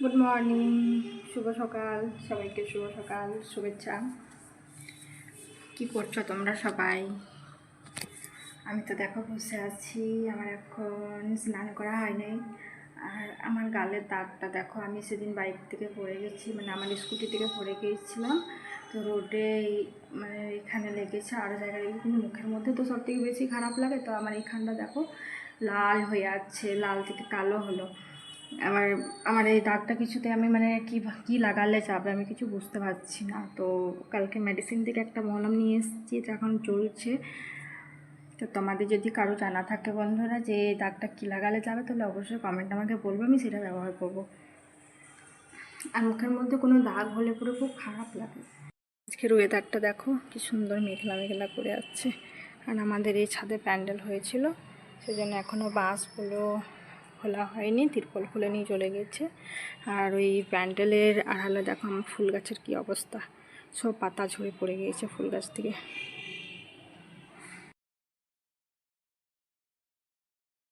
Good morning, শুভ সকাল। সবাইকে শুভ সকাল, শুভেচ্ছা। কি করছো তোমরা সবাই? আমি তো দেখো বসে আছি। আমার এখন স্নান করা হয়নি। আর আমার গালের দাগটা দেখো, আমি সেদিন বাইক থেকে পড়ে গেছি, মানে আমার স্কুটি থেকে পড়ে গিয়েছিলাম, তো রোডে মানে এখানে লেগেছে, আরও জায়গায় লেগেছে, কিন্তু মুখের মধ্যে তো সব থেকে বেশি খারাপ লাগে। তো আমার এইখানটা দেখো লাল হয়ে আছে, লাল থেকে কালো হলো। আমার এই দাগটা কিছুতে আমি মানে কি লাগালে যাবে, আমি কিছু বুঝতে পারছি না। তো কালকে মেডিসিন থেকে একটা মলম নিয়ে এসেছি, এটা এখন চলছে। তো তোমাদের যদি কারো জানা থাকে বন্ধুরা যে এই দাগটা কী লাগালে যাবে, তাহলে অবশ্যই কমেন্ট আমাকে বলবো, আমি সেটা ব্যবহার করব। আর মুখের মধ্যে কোনো দাগ হলে পুরো খুব খারাপ লাগে। আজকের ওয়েদারটা দেখো কি সুন্দর, মেঘলা মেঘলা করে আছে। আর আমাদের এই ছাদে প্যান্ডেল হয়েছিল, সেজন্য এখনও বাঁশগুলো খোলা হয়নি, তিরপল খুলে নিয়ে চলে গেছে। আর ওই প্যান্ডেলের আড়ালে দেখো আমার ফুল গাছের কী অবস্থা, সব পাতা ঝরে পড়ে গিয়েছে ফুল গাছ থেকে।